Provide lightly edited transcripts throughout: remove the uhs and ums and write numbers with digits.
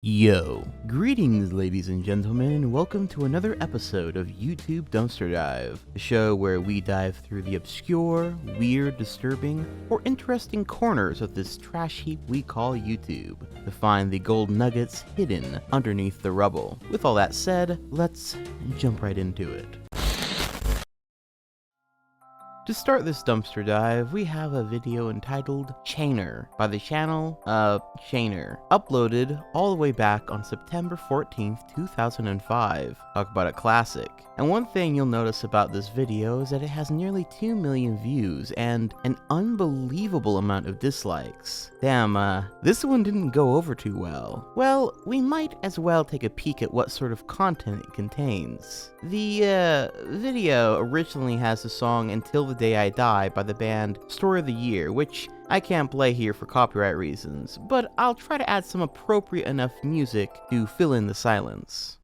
Yo, greetings ladies and gentlemen, and welcome to another episode of YouTube Dumpster Dive, the show where we dive through the obscure, weird, disturbing, or interesting corners of this trash heap we call YouTube, to find the gold nuggets hidden underneath the rubble. With all that said, let's jump right into it. To start this dumpster dive, we have a video entitled Chainer by the channel Chainer, uploaded all the way back on September 14th, 2005. Talk about a classic. And one thing you'll notice about this video is that it has nearly 2 million views and an unbelievable amount of dislikes. Damn, this one didn't go over too well. Well, we might as well take a peek at what sort of content it contains. The video originally has the song Until the Day I Die by the band Story of the Year, which I can't play here for copyright reasons, but I'll try to add some appropriate enough music to fill in the silence.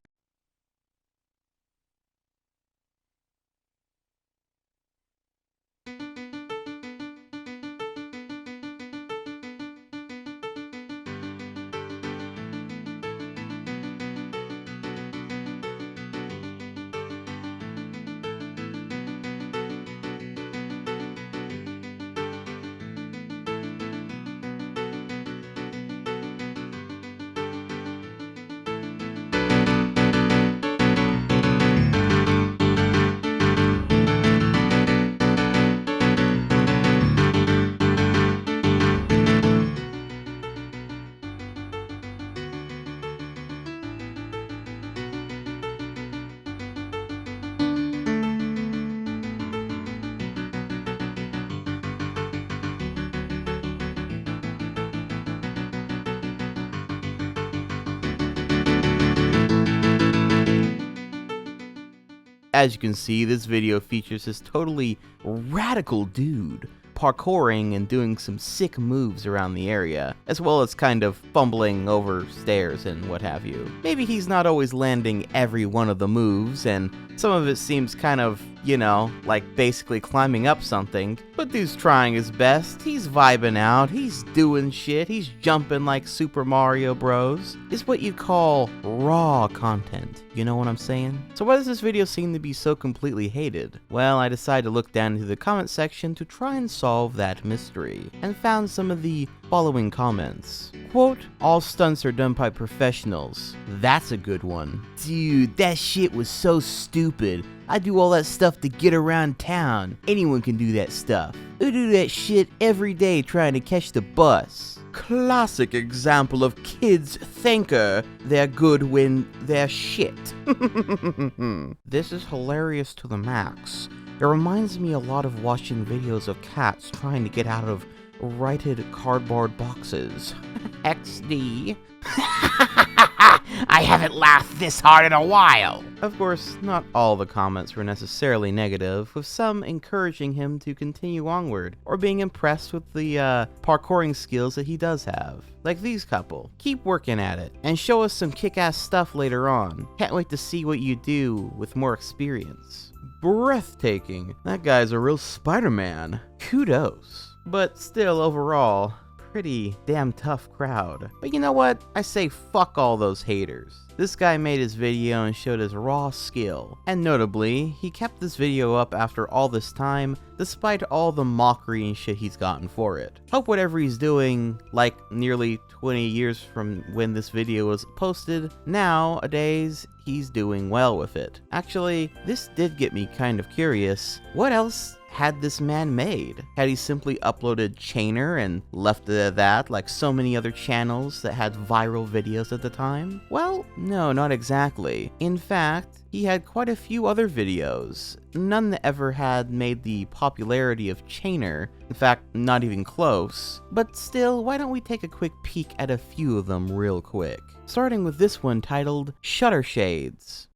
As you can see, this video features this totally radical dude parkouring and doing some sick moves around the area, as well as kind of fumbling over stairs and what have you. Maybe he's not always landing every one of the moves, and some of it seems kind of, like basically climbing up something, but dude's trying his best. He's vibing out, he's doing shit, he's jumping like Super Mario Bros. It's what you'd call raw content, you know what I'm saying? So why does this video seem to be so completely hated? Well, I decided to look down into the comment section to try and solve that mystery, and found some of the following comments. Quote, all stunts are done by professionals. That's a good one. Dude, that shit was so stupid. I do all that stuff to get around town. Anyone can do that stuff. I do that shit every day trying to catch the bus. Classic example of kids thinker they're good when they're shit. This is hilarious to the max. It reminds me a lot of watching videos of cats trying to get out of righted cardboard boxes. XD. I haven't laughed this hard in a while! Of course, not all the comments were necessarily negative, with some encouraging him to continue onward, or being impressed with the parkouring skills that he does have. Like these couple. Keep working at it, and show us some kick-ass stuff later on. Can't wait to see what you do with more experience. Breathtaking. That guy's a real Spider-Man. Kudos. But still, overall, pretty damn tough crowd. But you know what? I say fuck all those haters. This guy made his video and showed his raw skill. And notably, he kept this video up after all this time, despite all the mockery and shit he's gotten for it. Hope whatever he's doing, like nearly 20 years from when this video was posted, nowadays, he's doing well with it. Actually, this did get me kind of curious. What else had this man made? Had he simply uploaded Chainer and left it at that, like so many other channels that had viral videos at the time? Well, no, not exactly. In fact, he had quite a few other videos, none that ever had made the popularity of Chainer, in fact, not even close. But still, why don't we take a quick peek at a few of them real quick? Starting with this one titled Shutter Shades.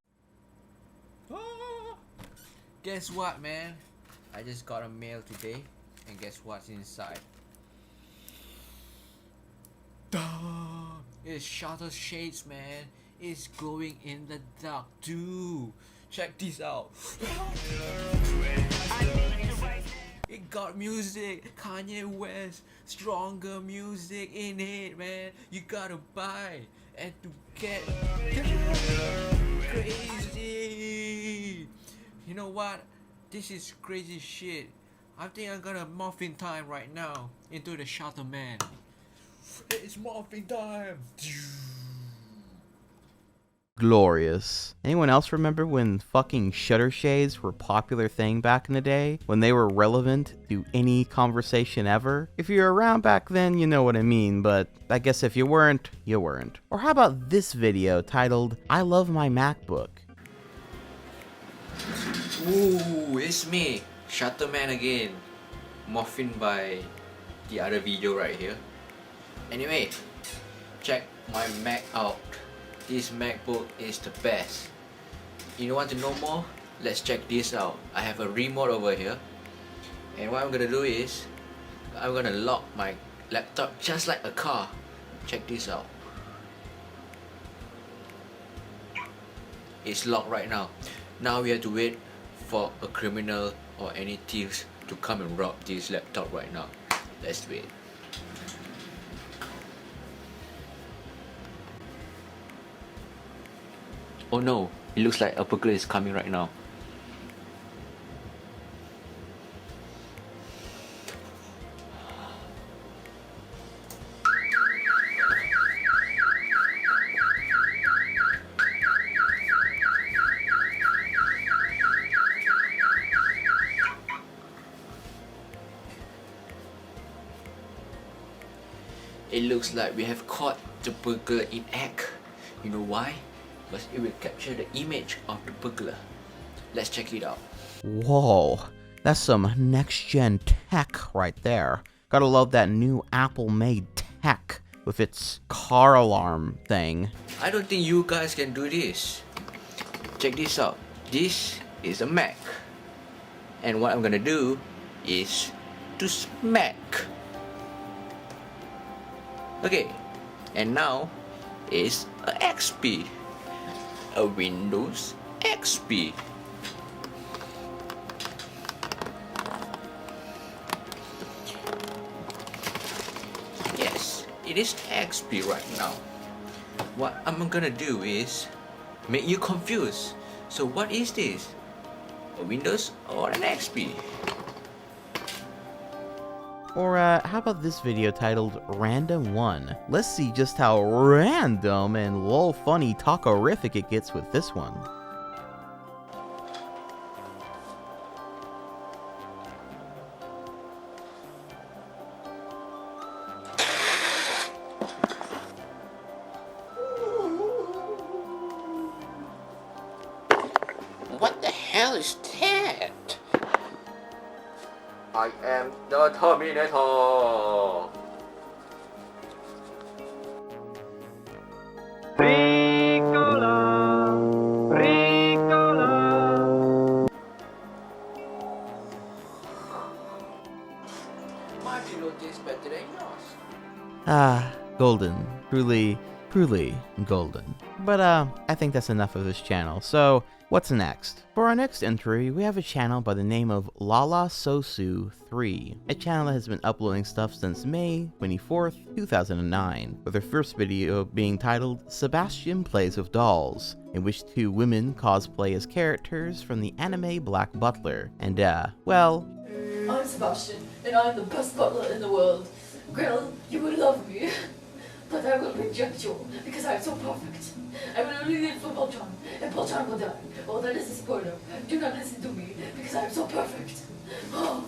Guess what, man? I just got a mail today, and guess what's inside? Duh! It's shutter shades, man. It's glowing in the dark too. Check this out. It got music, Kanye West, stronger music in it, man. You gotta buy. and to get crazy. You know what? This is crazy shit. I think I'm gonna morphin time right now into the Shutter Man. It's morphin time. Glorious. Anyone else remember when fucking shutter shades were a popular thing back in the day? When they were relevant to any conversation ever? If you were around back then, you know what I mean, but I guess if you weren't, you weren't. Or how about this video titled, I Love My MacBook? Ooh, it's me, Shutter Man again. Morphin by the other video right here. Anyway, check my Mac out. This MacBook is the best. You want to know more? Let's check this out. I have a remote over here, and what I'm gonna do is I'm gonna lock my laptop just like a car. Check this out. It's locked right now. Now we have to wait for a criminal or any thieves to come and rob this laptop right now. Let's wait. Oh no, it looks like a burglar is coming right now. It looks like we have caught the burglar in act. You know why? Because it will capture the image of the burglar. Let's check it out. Whoa, that's some next-gen tech right there. Gotta love that new Apple-made tech with its car alarm thing. I don't think you guys can do this. Check this out. This is a Mac. And what I'm gonna do is to smack. Okay, and now is a XP. A Windows XP. Yes, it is XP right now. What I'm gonna do is make you confused. So what is this? A Windows or an XP? Or how about this video titled Random 1? Let's see just how random and lol funny talkorific it gets with this one. What the hell is that? I am the Terminator. My pillow tastes better than yours. Ah, golden. Truly, truly golden. But I think that's enough of this channel, so what's next? For our next entry, we have a channel by the name of LalaSosu3, a channel that has been uploading stuff since May 24th, 2009, with their first video being titled Sebastian Plays with Dolls, in which two women cosplay as characters from the anime Black Butler, and well... I'm Sebastian, and I'm the best butler in the world. Girl, you will love me, but I will reject you because I'm so perfect. I will only live for Polchan, and Polchan will die. Oh, that is a spoiler. Do not listen to me because I'm so perfect. Oh.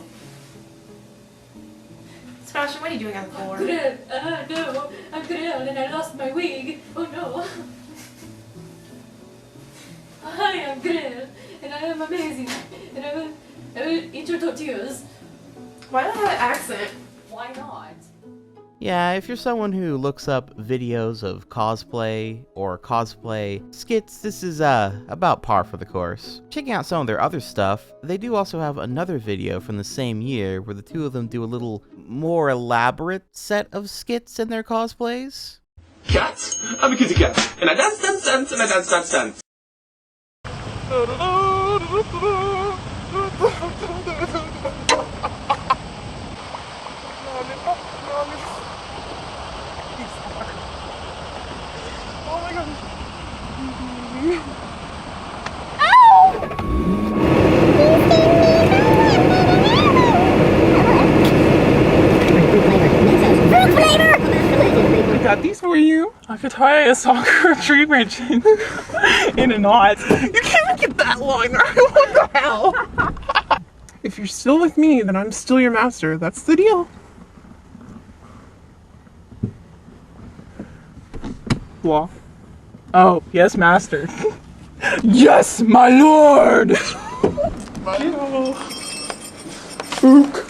Sebastian, what are you doing on the floor? Grill, no, I'm Grill and I lost my wig. Oh no. I am Grill and I am amazing. And I will eat your tortillas. Why do I have an accent? Why not? Yeah, if you're someone who looks up videos of cosplay or cosplay skits, this is about par for the course. Checking out some of their other stuff, they do also have another video from the same year where the two of them do a little more elaborate set of skits in their cosplays. Cat? I'm a kitty cat. And I dance, dance, dance, and I dance, dance, dance. again. Ow! Fruit flavor! I got these for you. I could tie a soccer tree branch in a knot. You can't even get that long. What the hell? If you're still with me, then I'm still your master. That's the deal. What? Oh, yes, master. Yes, my lord! Ook.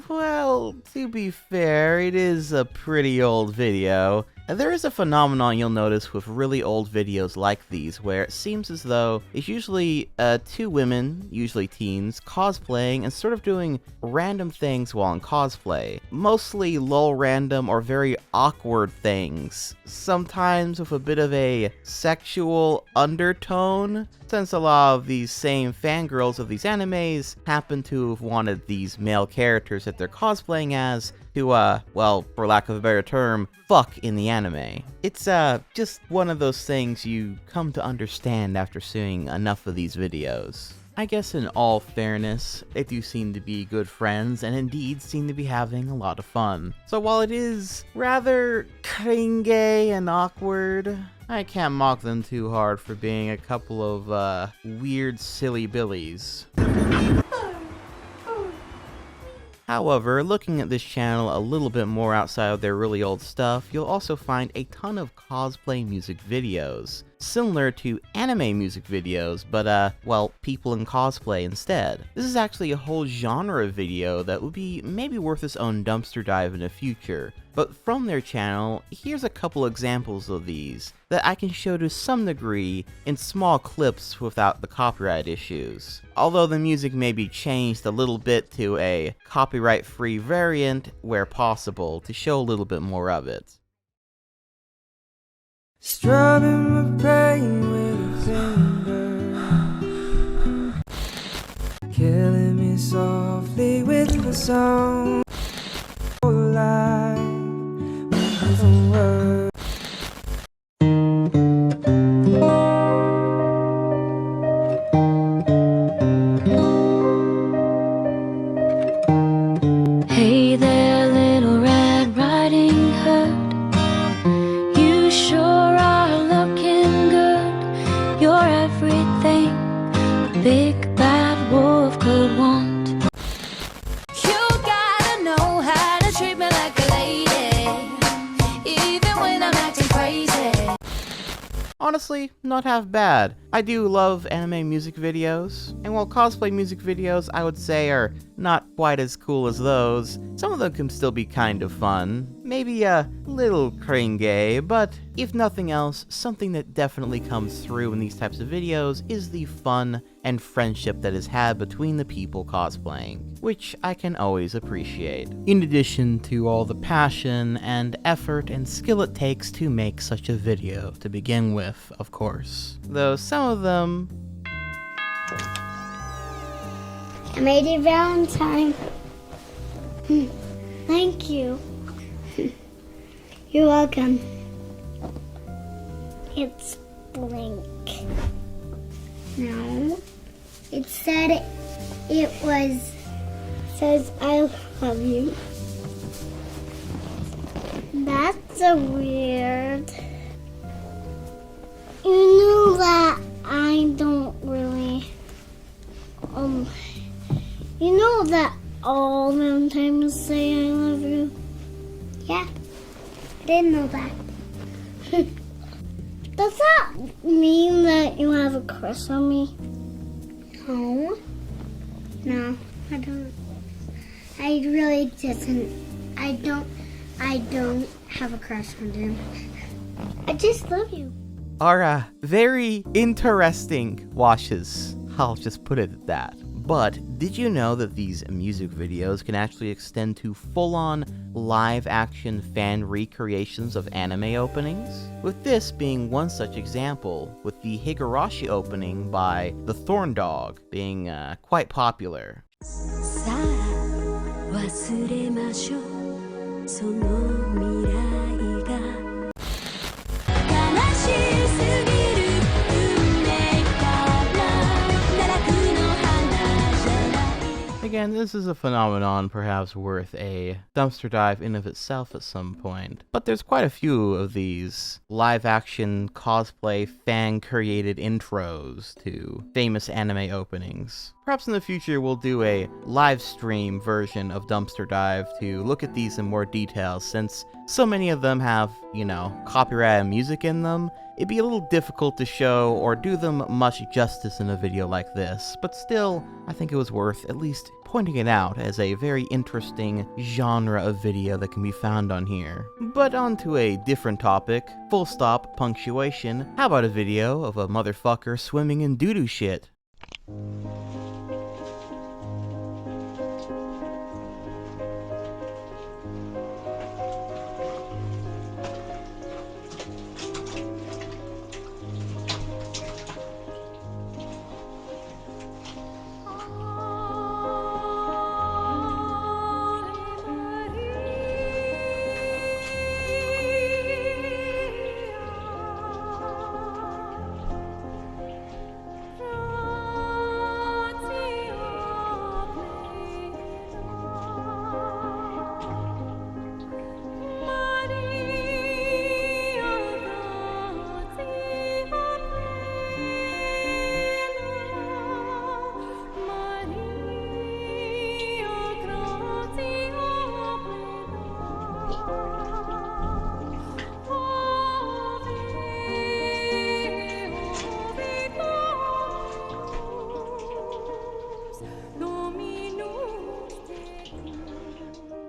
Well, to be fair, it is a pretty old video. There is a phenomenon you'll notice with really old videos like these, where it seems as though it's usually two women, usually teens, cosplaying and sort of doing random things while in cosplay. Mostly lol random or very awkward things, sometimes with a bit of a sexual undertone, since a lot of these same fangirls of these animes happen to have wanted these male characters that they're cosplaying as to, well, for lack of a better term, fuck in the anime. It's, just one of those things you come to understand after seeing enough of these videos. I guess in all fairness, they do seem to be good friends and indeed seem to be having a lot of fun. So while it is rather cringe and awkward, I can't mock them too hard for being a couple of, weird silly billies. However, looking at this channel a little bit more outside of their really old stuff, you'll also find a ton of cosplay music videos, similar to anime music videos, but well, people in cosplay instead. This is actually a whole genre of video that would be maybe worth its own dumpster dive in the future. But from their channel, here's a couple examples of these that I can show to some degree in small clips without the copyright issues. Although the music may be changed a little bit to a copyright-free variant where possible to show a little bit more of it. Strumming my pain with a finger, killing me softly with a song. Alive with a word. Hey there, little Red Riding Hood. You sure are looking good. You're everything a big bad wolf could want. You gotta know how to treat me like a lady, even when I'm acting crazy. Honestly, not half bad. I do love anime music videos, and while cosplay music videos I would say are not quite as cool as those, some of them can still be kind of fun. Maybe a little cringe, but if nothing else, something that definitely comes through in these types of videos is the fun and friendship that is had between the people cosplaying, which I can always appreciate. In addition to all the passion and effort and skill it takes to make such a video to begin with, of course. Though some of them... I made you Valentine. Thank you. You're welcome. It's blank. No. It said says I love you. That's so weird. You know that I don't really, you know that all Valentines say I love you? Yeah, I didn't know that. Does that mean that you have a crush on me? No. No, I don't. I really doesn't. I don't have a crush on you. I just love you. Are very interesting washes. I'll just put it at that. But did you know that these music videos can actually extend to full-on live-action fan recreations of anime openings? With this being one such example, with the Higurashi opening by the Thorn Dog being quite popular. Again, this is a phenomenon perhaps worth a dumpster dive in of itself at some point, but there's quite a few of these live-action cosplay fan-created intros to famous anime openings. Perhaps in the future we'll do a live stream version of Dumpster Dive to look at these in more detail, since so many of them have, copyrighted music in them. It'd be a little difficult to show or do them much justice in a video like this, but still, I think it was worth at least pointing it out as a very interesting genre of video that can be found on here. But on to a different topic, full stop, punctuation. How about a video of a motherfucker swimming in doo-doo shit?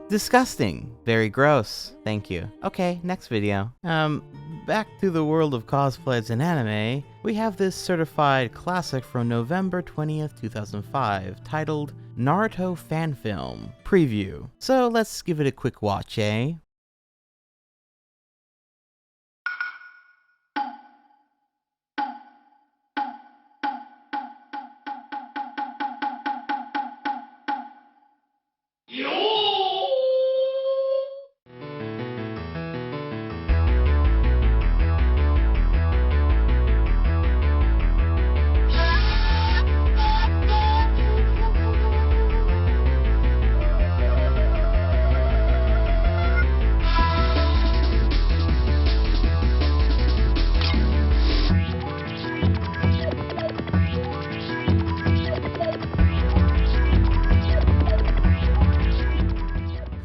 Disgusting. Very gross. Thank you. Okay, next video. Back to the world of cosplays and anime, we have this certified classic from November 20th, 2005, titled Naruto Fan Film Preview. So let's give it a quick watch, eh?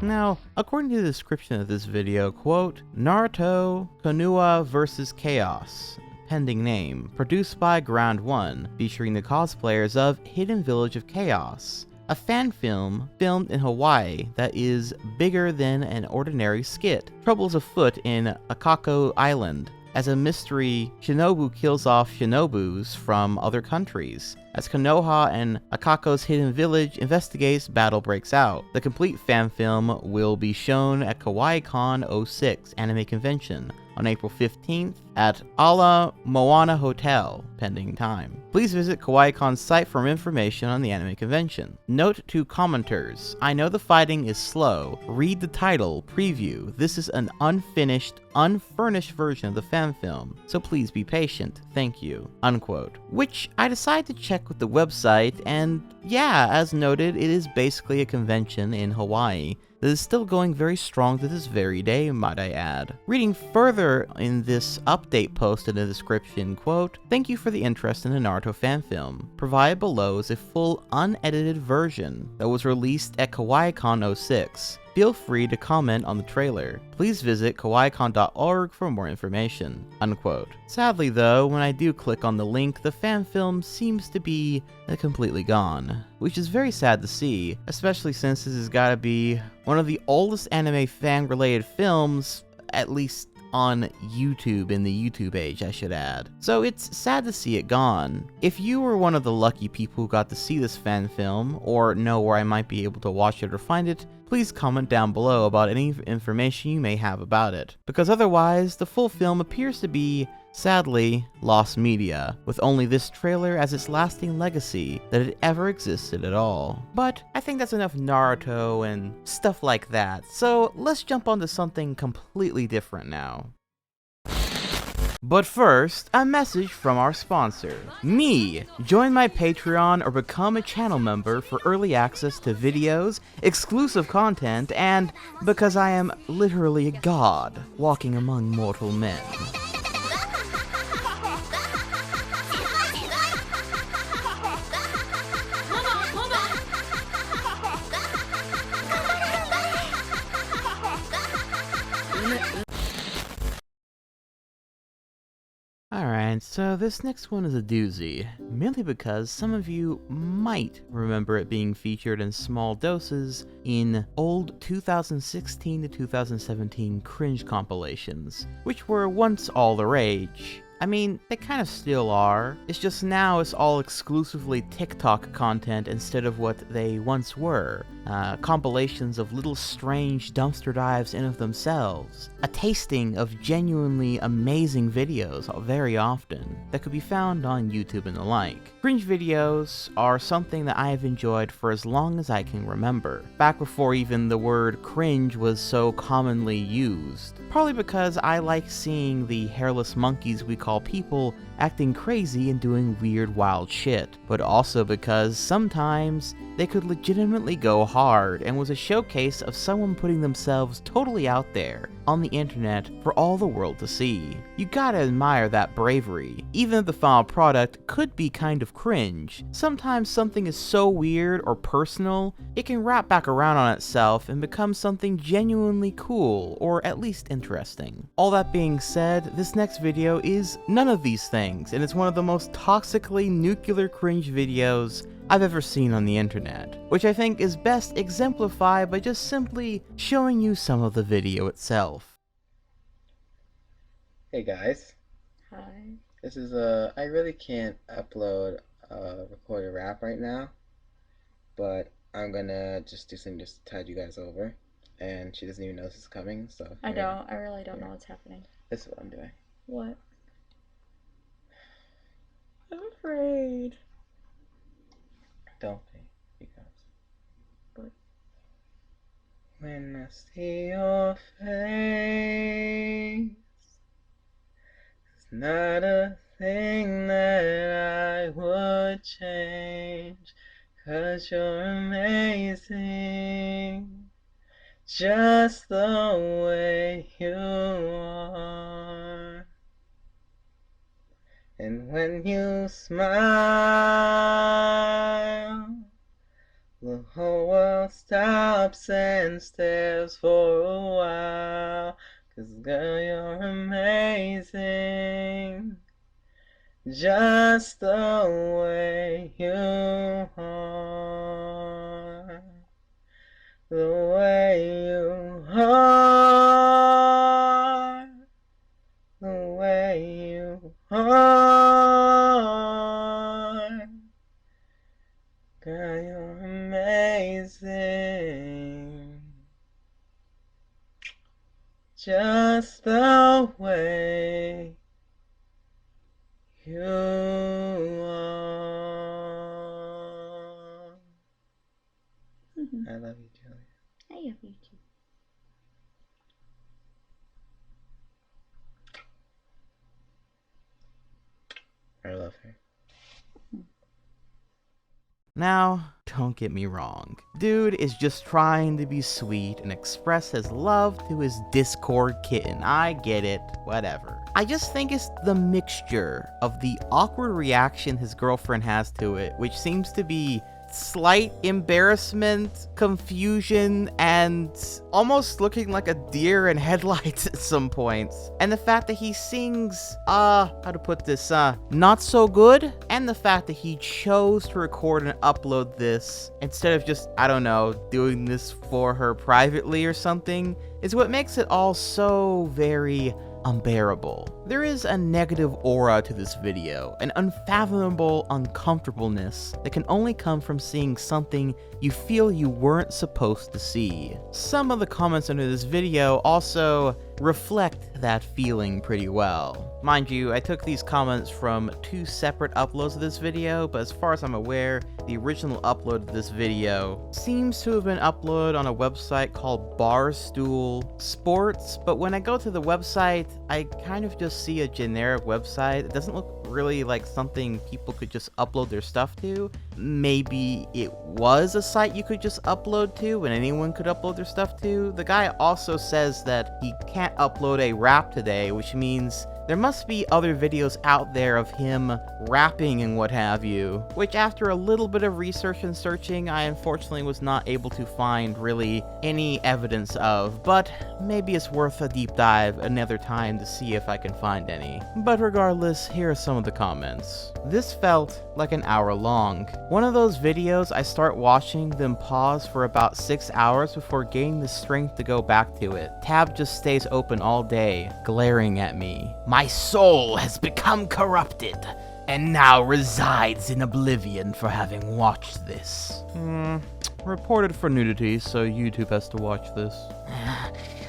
Now, according to the description of this video, quote, Naruto Konoha vs. Chaos, pending name, produced by Ground One, featuring the cosplayers of Hidden Village of Chaos, a fan film filmed in Hawaii that is bigger than an ordinary skit. Troubles afoot in Akako Island, as a mystery shinobu kills off shinobus from other countries. As Konoha and Akako's hidden village investigates, battle breaks out. The complete fan film will be shown at KawaiiCon 06 Anime Convention on April 15th at Ala Moana Hotel, pending time. Please visit KawaiiCon's site for information on the anime convention. Note to commenters, I know the fighting is slow. Read the title, preview. This is an unfinished, unfurnished version of the fan film, so please be patient. Thank you. Unquote. Which I decided to check with the website, and yeah, as noted, it is basically a convention in Hawaii that is still going very strong to this very day, might I add. Reading further in this update post in the description, quote, thank you for the interest in the Naruto fan film. Provided below is a full unedited version that was released at KawaiiCon 06. Feel free to comment on the trailer. Please visit kawaiicon.org for more information. Unquote. Sadly though, when I do click on the link, the fan film seems to be completely gone, which is very sad to see, especially since this has gotta be one of the oldest anime fan-related films, at least on YouTube, in the YouTube age, I should add. So it's sad to see it gone. If you were one of the lucky people who got to see this fan film, or know where I might be able to watch it or find it, please comment down below about any information you may have about it, because otherwise, the full film appears to be, sadly, lost media, with only this trailer as its lasting legacy that it ever existed at all. But I think that's enough Naruto and stuff like that, so let's jump onto something completely different now. But first, a message from our sponsor, me. Join my Patreon or become a channel member for early access to videos, exclusive content, and because I am literally a god walking among mortal men. Alright, so this next one is a doozy, mainly because some of you might remember it being featured in small doses in old 2016 to 2017 Cringe compilations, which were once all the rage. I mean, they kind of still are, it's just now it's all exclusively TikTok content instead of what they once were. Compilations of little strange dumpster dives in of themselves. A tasting of genuinely amazing videos very often that could be found on YouTube and the like. Cringe videos are something that I have enjoyed for as long as I can remember, back before even the word cringe was so commonly used. Probably because I like seeing the hairless monkeys we call people acting crazy and doing weird wild shit, but also because sometimes they could legitimately go hard and was a showcase of someone putting themselves totally out there on the internet for all the world to see. You gotta admire that bravery. Even if the final product could be kind of cringe, sometimes something is so weird or personal, it can wrap back around on itself and become something genuinely cool, or at least interesting. All that being said, this next video is none of these things, and it's one of the most toxically nuclear cringe videos I've ever seen on the internet, which I think is best exemplified by just simply showing you some of the video itself. Hey guys. Hi. This is I really can't upload a recorded rap right now, but I'm gonna just do something just to tide you guys over, and she doesn't even know this is coming, so. I really don't know what's happening. This is what I'm doing. What? I'm afraid. Don't be, because. But. When I see your face, it's not a thing that I would change, 'cause you're amazing, just the way you are. And when you smile, the whole world stops and stares for a while, 'cause girl, you're amazing, just the way you are. The way you are. The way you are. Girl, you're amazing, just the way you are. I love you, Julia. I love you too. I love her. Now, don't get me wrong. Dude is just trying to be sweet and express his love to his Discord kitten. I get it, whatever. I just think it's the mixture of the awkward reaction his girlfriend has to it, which seems to be slight embarrassment, confusion, and almost looking like a deer in headlights at some points. And the fact that he sings, how to put this, not so good. And the fact that he chose to record and upload this instead of just, I don't know, doing this for her privately or something, is what makes it all so very unbearable. There is a negative aura to this video, an unfathomable uncomfortableness that can only come from seeing something you feel you weren't supposed to see. Some of the comments under this video also reflect that feeling pretty well. Mind you, I took these comments from 2 separate uploads of this video, but as far as I'm aware, the original upload of this video seems to have been uploaded on a website called Barstool Sports, but when I go to the website, I kind of just just see a generic website. It doesn't look really like something people could just upload their stuff to. Maybe it was a site you could just upload to and anyone could upload their stuff to. The guy also says that he can't upload a rap today, which means there must be other videos out there of him rapping and what have you, which after a little bit of research and searching, I unfortunately was not able to find really any evidence of, but maybe it's worth a deep dive another time to see if I can find any. But regardless, here are some of the comments. This felt like an hour long. One of those videos I start watching, then pause for about 6 hours before gaining the strength to go back to it. Tab just stays open all day, glaring at me. My soul has become corrupted, and now resides in oblivion for having watched this. Reported for nudity, so YouTube has to watch this.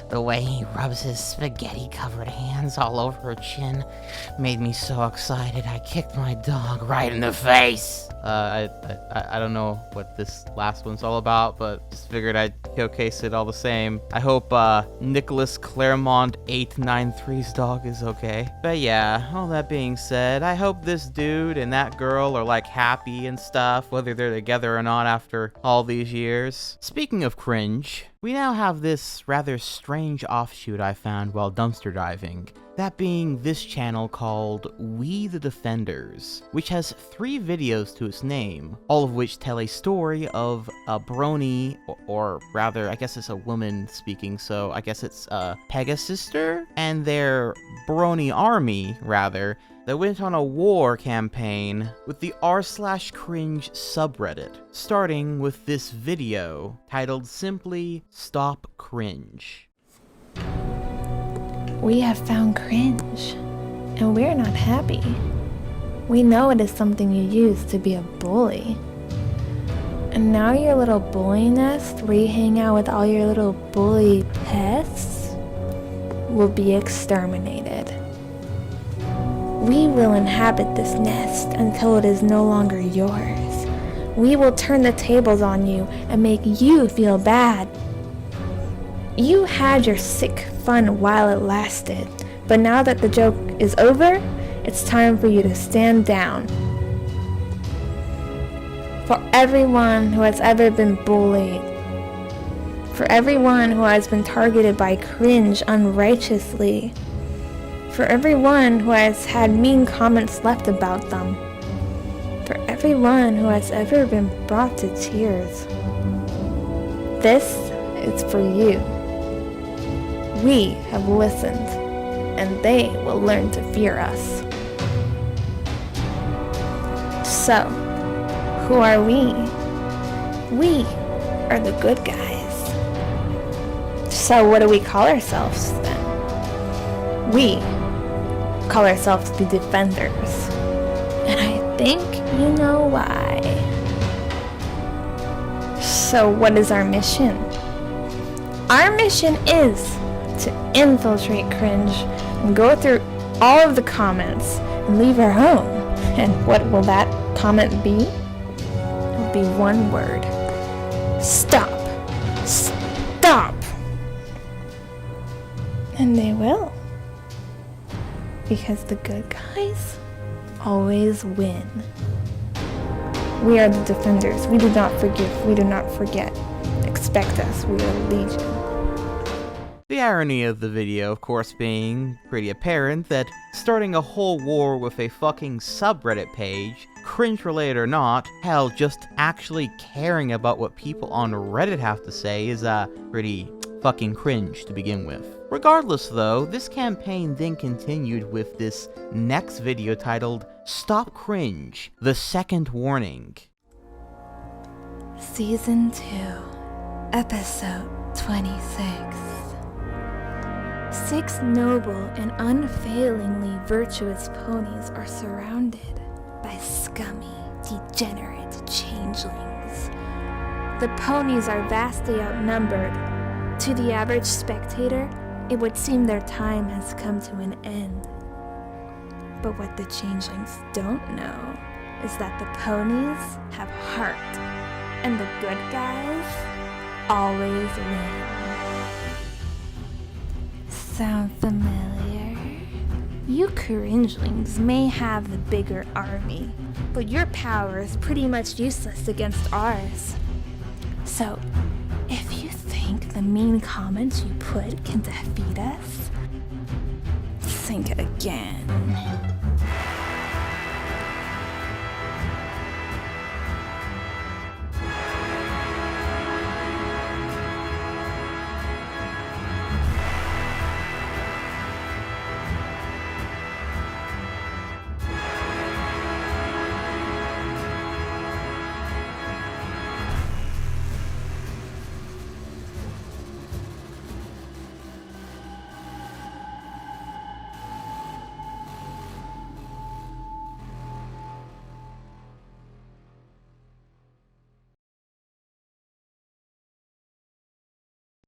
The way he rubs his spaghetti-covered hands all over her chin made me so excited I kicked my dog right in the face. I don't know what this last one's all about, but just figured I'd showcase it all the same. I hope Nicholas Claremont 893's dog is okay. But yeah, all that being said, I hope this dude and that girl are like happy and stuff, whether they're together or not after all these years. Speaking of cringe, we now have this rather strange offshoot I found while dumpster diving. That being this channel called We the Defenders, which has 3 videos to its name, all of which tell a story of a brony, or rather, I guess it's a woman speaking, so I guess it's Pegasister, and their brony army, rather, that went on a war campaign with the r/cringe subreddit, starting with this video titled simply Stop Cringe. We have found cringe, and we're not happy. We know it is something you use to be a bully. And now your little bully nest, where you hang out with all your little bully pests, will be exterminated. We will inhabit this nest until it is no longer yours. We will turn the tables on you and make you feel bad. You had your sick fun while it lasted, but now that the joke is over, it's time for you to stand down. For everyone who has ever been bullied, for everyone who has been targeted by cringe unrighteously, for everyone who has had mean comments left about them, for everyone who has ever been brought to tears, this is for you. We have listened, and they will learn to fear us. So, who are we? We are the good guys. So what do we call ourselves then? We call ourselves the Defenders. And I think you know why. So what is our mission? Our mission is to infiltrate cringe and go through all of the comments and leave our home. And what will that comment be? It will be one word. Stop. Stop. And they will. Because the good guys always win. We are the Defenders. We do not forgive. We do not forget. Expect us. We are legion. The irony of the video, of course, being pretty apparent that starting a whole war with a fucking subreddit page, cringe related or not, hell, just actually caring about what people on Reddit have to say is pretty fucking cringe to begin with. Regardless though, this campaign then continued with this next video titled Stop Cringe, The Second Warning. Season 2, Episode 26. 6 noble and unfailingly virtuous ponies are surrounded by scummy, degenerate changelings. The ponies are vastly outnumbered. To the average spectator, it would seem their time has come to an end. But what the changelings don't know is that the ponies have heart, and the good guys always win. Sound familiar? You cringelings may have the bigger army, but your power is pretty much useless against ours. So, if you think the mean comments you put can defeat us, think again.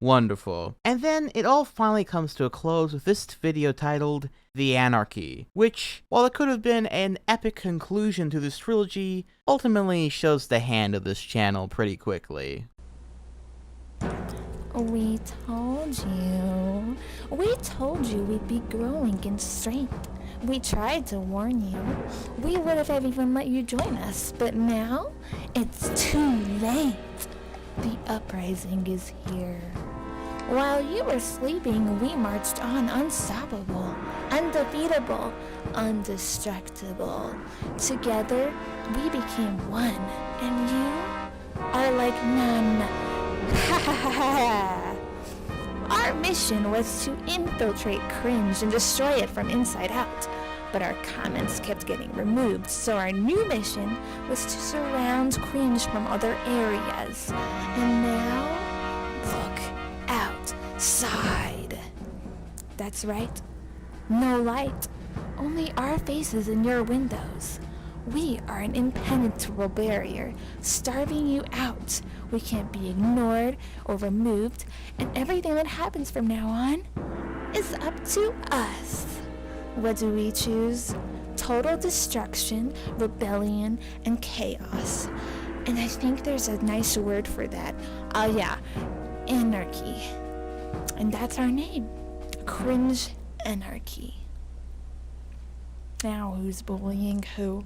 Wonderful. And then it all finally comes to a close with this video titled The Anarchy, which, while it could have been an epic conclusion to this trilogy, ultimately shows the hand of this channel pretty quickly. We told you we'd be growing in strength. We tried to warn you. We would have even let you join us, but now it's too late. The uprising is here. While you were sleeping, we marched on, unstoppable, undefeatable, indestructible. Together, we became one, and you are like none. Our mission was to infiltrate Cringe and destroy it from inside out. But our comments kept getting removed, so our new mission was to surround Cringe from other areas. And now, look outside. That's right. No light. Only our faces in your windows. We are an impenetrable barrier, starving you out. We can't be ignored or removed, and everything that happens from now on is up to us. What do we choose? Total destruction, rebellion, and chaos. And I think there's a nice word for that. Yeah, anarchy. And that's our name. Cringe Anarchy. Now who's bullying who?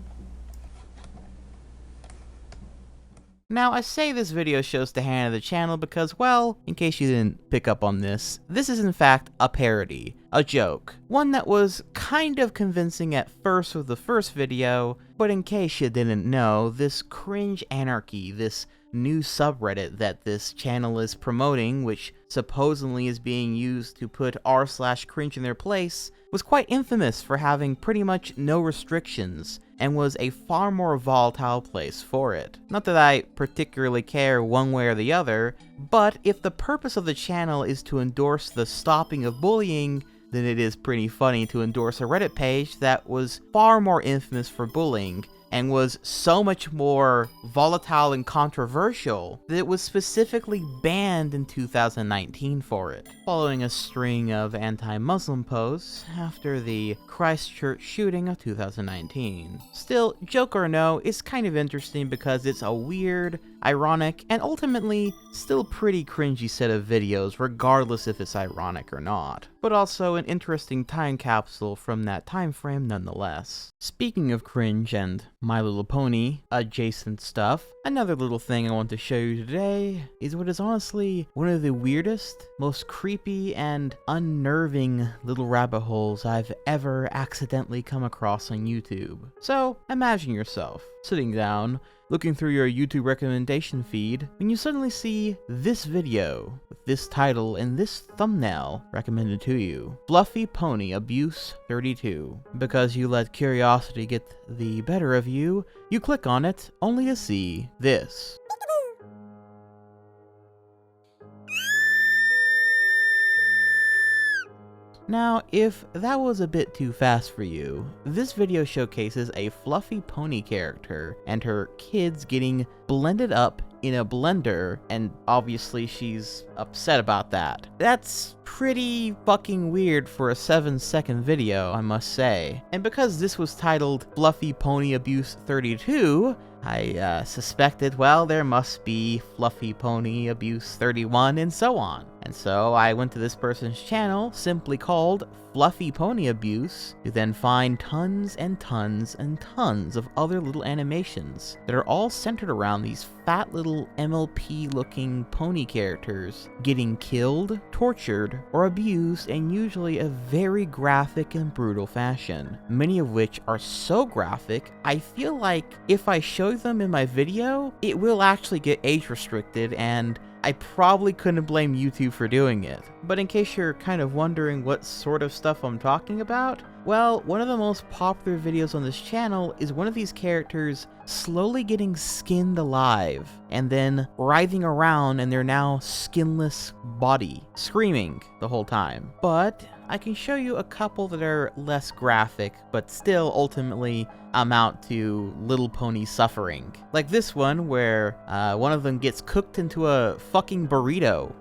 Now, I say this video shows the hand of the channel because, well, in case you didn't pick up on this is in fact a parody, a joke. One that was kind of convincing at first with the first video, but in case you didn't know, this Cringe Anarchy, this new subreddit that this channel is promoting, which supposedly is being used to put r/cringe in their place, was quite infamous for having pretty much no restrictions, and was a far more volatile place for it. Not that I particularly care one way or the other, but if the purpose of the channel is to endorse the stopping of bullying, then it is pretty funny to endorse a Reddit page that was far more infamous for bullying, and was so much more volatile and controversial that it was specifically banned in 2019 for it, following a string of anti-Muslim posts after the Christchurch shooting of 2019. Still, joke or no, it's kind of interesting because it's a weird, ironic, and ultimately still pretty cringy set of videos regardless if it's ironic or not, but also an interesting time capsule from that time frame nonetheless. Speaking of cringe and My Little Pony adjacent stuff, another little thing I want to show you today is what is honestly one of the weirdest, most creepy, and unnerving little rabbit holes I've ever accidentally come across on YouTube. So, imagine yourself sitting down, looking through your YouTube recommendation feed, when you suddenly see this video with this title and this thumbnail recommended to you: Fluffy Pony Abuse 32. Because you let curiosity get the better of you, you click on it only to see this. Now, if that was a bit too fast for you, this video showcases a fluffy pony character and her kids getting blended up in a blender, and obviously she's upset about that. That's pretty fucking weird for a 7-second video, I must say. And because this was titled Fluffy Pony Abuse 32, I suspected, well, there must be Fluffy Pony Abuse 31 and so on. And so I went to this person's channel, simply called Fluffy Pony Abuse, to then find tons and tons and tons of other little animations that are all centered around these fat little MLP-looking pony characters getting killed, tortured, or abused in usually a very graphic and brutal fashion. Many of which are so graphic, I feel like if I show them in my video, it will actually get age restricted, and I probably couldn't blame YouTube for doing it. But in case you're kind of wondering what sort of stuff I'm talking about, well, one of the most popular videos on this channel is one of these characters slowly getting skinned alive, and then writhing around in their now skinless body, screaming the whole time. But I can show you a couple that are less graphic, but still ultimately amount to little pony suffering. Like this one, where one of them gets cooked into a fucking burrito.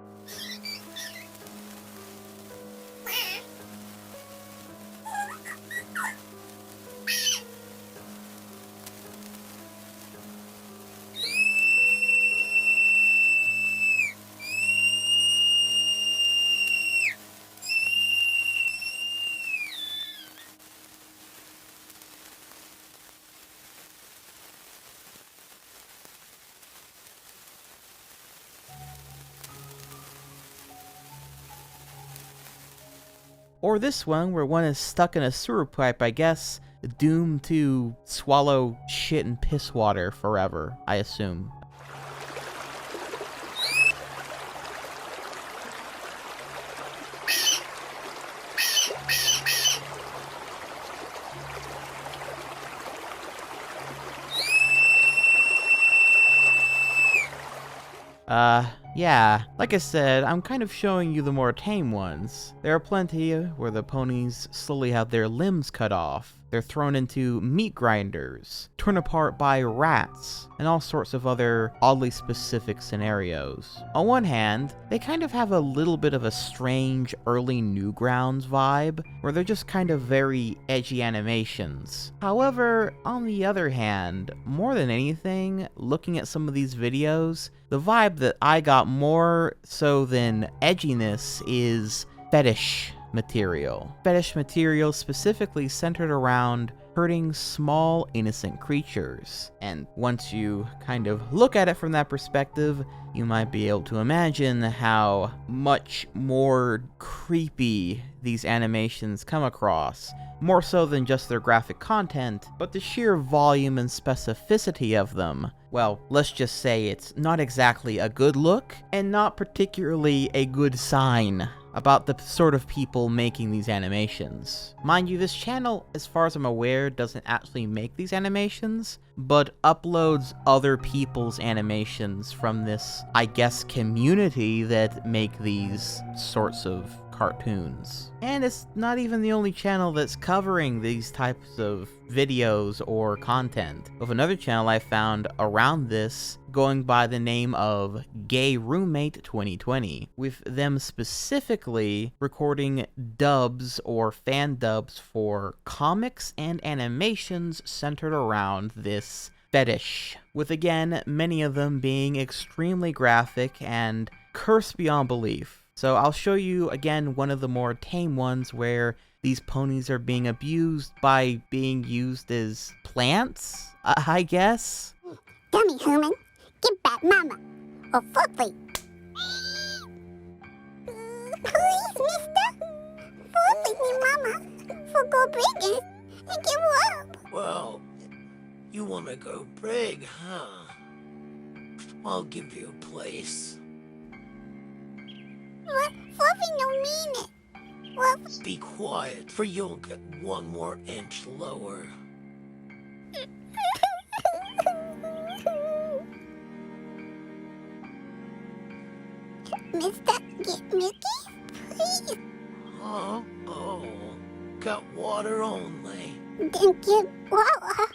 Or this one, where one is stuck in a sewer pipe, I guess, doomed to swallow shit and piss water forever, I assume. Yeah, like I said, I'm kind of showing you the more tame ones. There are plenty where the ponies slowly have their limbs cut off, they're thrown into meat grinders, torn apart by rats, and all sorts of other oddly specific scenarios. On one hand, they kind of have a little bit of a strange early Newgrounds vibe, where they're just kind of very edgy animations. However, on the other hand, more than anything, looking at some of these videos, the vibe that I got more so than edginess is fetish material. Fetish material specifically centered around hurting small, innocent creatures. And once you kind of look at it from that perspective, you might be able to imagine how much more creepy these animations come across. More so than just their graphic content, but the sheer volume and specificity of them. Well, let's just say it's not exactly a good look, and not particularly a good sign about the sort of people making these animations. Mind you, this channel, as far as I'm aware, doesn't actually make these animations, but uploads other people's animations from this, I guess, community that make these sorts of cartoons. And it's not even the only channel that's covering these types of videos or content. Of another channel I found around this going by the name of Gay Roommate 2020, with them specifically recording dubs or fan dubs for comics and animations centered around this fetish, with again many of them being extremely graphic and cursed beyond belief. So I'll show you again one of the more tame ones where these ponies are being abused by being used as plants, I guess. Dummy human, get back mama, or Fluffy. Please, mister. Fluffy me mama, for go big and give up. Well, you want to go big, huh? I'll give you a place. What? Fluffy no mean it. Well, be quiet, for you'll get 1 more inch lower. Mister, get Mickey, please. Huh? Oh, got water only. Then get water.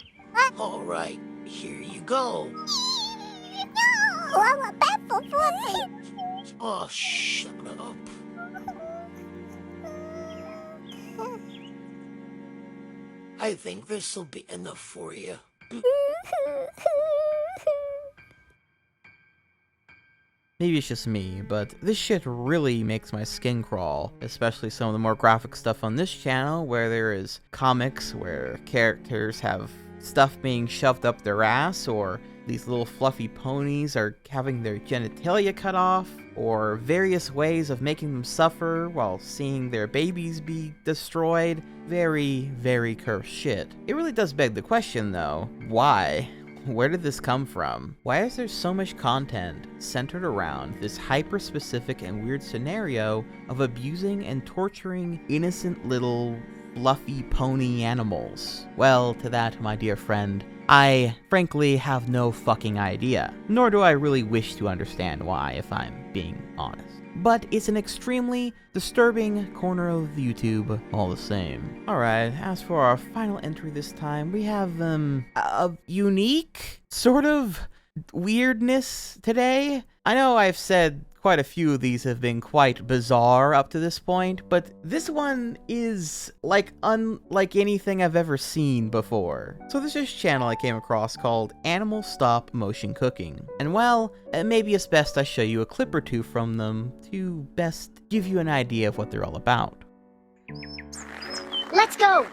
All right, here you go. No, I'm a bad for Fluffy. Oh, shut up. I think this'll be enough for you. maybe it's just me, but this shit really makes my skin crawl, especially some of the more graphic stuff on this channel where there is comics where characters have stuff being shoved up their ass, or these little fluffy ponies are having their genitalia cut off, or various ways of making them suffer while seeing their babies be destroyed. Very, very cursed shit. It really does beg the question though, why? Where did this come from? Why is there so much content centered around this hyper-specific and weird scenario of abusing and torturing innocent little fluffy pony animals? Well, to that, my dear friend, I frankly have no fucking idea. Nor do I really wish to understand why, if I'm being honest. But it's an extremely disturbing corner of YouTube all the same. Alright, as for our final entry this time, we have a unique sort of weirdness today. I know I've said quite a few of these have been quite bizarre up to this point, but this one is like unlike anything I've ever seen before. So there's this channel I came across called Animal Stop Motion Cooking. And well, maybe it's best I show you a clip or two from them to best give you an idea of what they're all about. Let's go!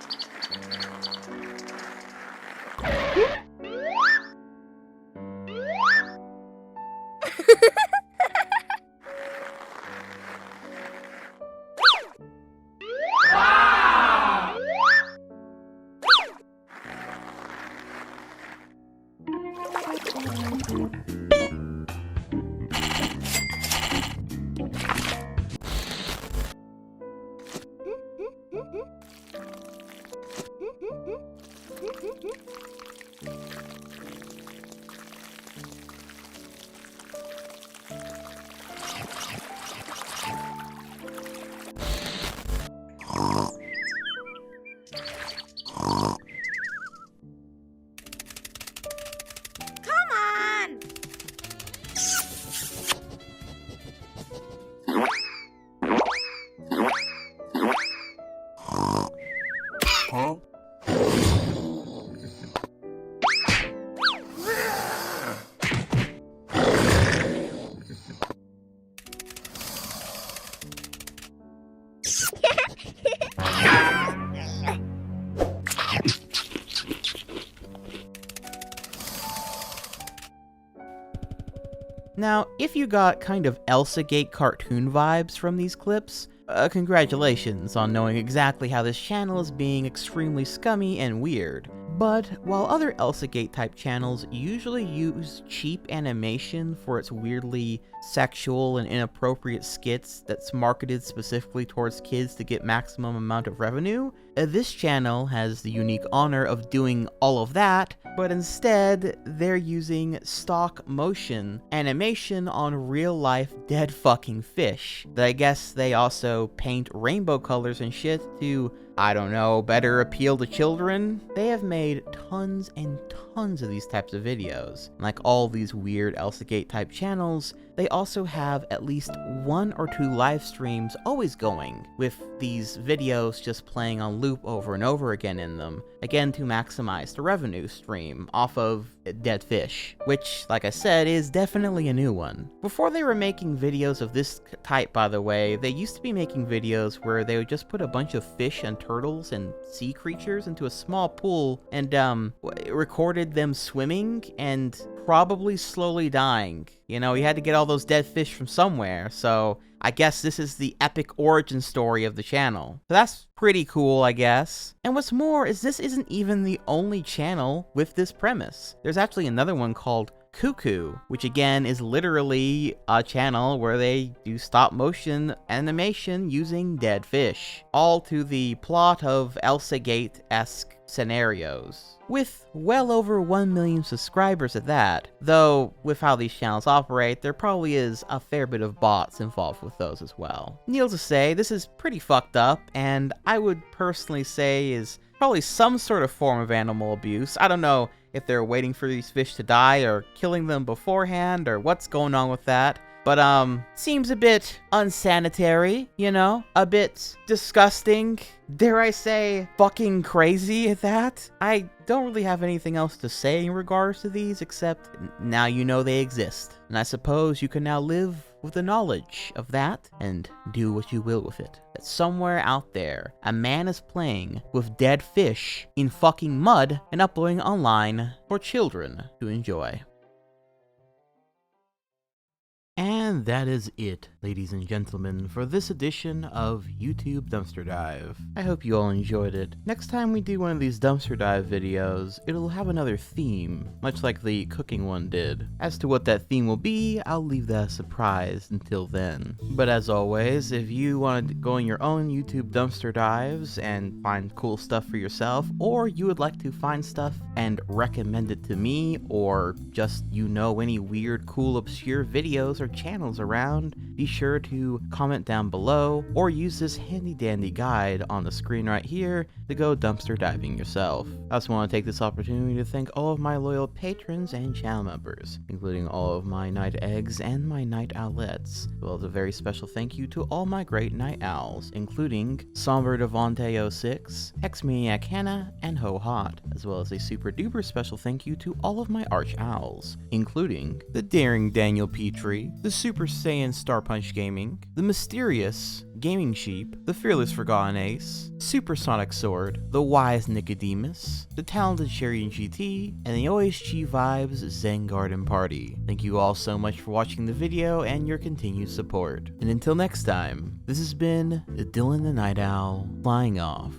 Now, if you got kind of Elsa-gate cartoon vibes from these clips, congratulations on knowing exactly how this channel is being extremely scummy and weird. But while other Elsa-gate type channels usually use cheap animation for its weirdly sexual and inappropriate skits that's marketed specifically towards kids to get maximum amount of revenue, this channel has the unique honor of doing all of that, but instead they're using stock motion animation on real life dead fucking fish that I guess they also paint rainbow colors and shit to, I don't know, better appeal to children. They have made tons and tons of these types of videos. Like all these weird Elsa-gate type channels, they also have at least 1 or 2 live streams always going, with these videos just playing on loop over and over again in them, again to maximize the revenue stream off of dead fish, which, like I said, is definitely a new one. Before they were making videos of this type, by the way, they used to be making videos where they would just put a bunch of fish and turtles and sea creatures into a small pool and recorded them swimming and probably slowly dying. You know, you had to get all those dead fish from somewhere, so I guess this is the epic origin story of the channel. So that's pretty cool, I guess. And what's more is this isn't even the only channel with this premise. There's actually another one called Cuckoo, which again is literally a channel where they do stop motion animation using dead fish, all to the plot of Elsa-gate-esque scenarios, with well over 1 million subscribers at that, though with how these channels operate, there probably is a fair bit of bots involved with those as well. Needless to say, this is pretty fucked up, and I would personally say is probably some sort of form of animal abuse. I don't know if they're waiting for these fish to die or killing them beforehand or what's going on with that. But, seems a bit unsanitary, you know? A bit disgusting. Dare I say, fucking crazy at that? I don't really have anything else to say in regards to these, except now you know they exist. And I suppose you can now live with the knowledge of that and do what you will with it. That somewhere out there, a man is playing with dead fish in fucking mud and uploading online for children to enjoy. And that is it, ladies and gentlemen, for this edition of YouTube Dumpster Dive. I hope you all enjoyed it. Next time we do one of these dumpster dive videos, it'll have another theme, much like the cooking one did. As to what that theme will be, I'll leave that a surprise until then. But as always, if you want to go on your own YouTube dumpster dives and find cool stuff for yourself, or you would like to find stuff and recommend it to me, or just any weird, cool, obscure videos or channels around, be sure to comment down below or use this handy dandy guide on the screen right here to go dumpster diving yourself. I also want to take this opportunity to thank all of my loyal patrons and channel members, including all of my night eggs and my night owlets, as well as a very special thank you to all my great night owls, including Somber Devonte 06, X-Maniac Hannah, and Ho Hot, as well as a super duper special thank you to all of my arch owls, including the Daring Daniel Petrie, the Super Saiyan Star Punch Gaming, the Mysterious Gaming Sheep, the Fearless Forgotten Ace, Supersonic Sword, the Wise Nicodemus, the Talented Sherry GT, and the OHG Vibes Zen Garden Party. Thank you all so much for watching the video and your continued support. And until next time, this has been Dylan the Night Owl, flying off.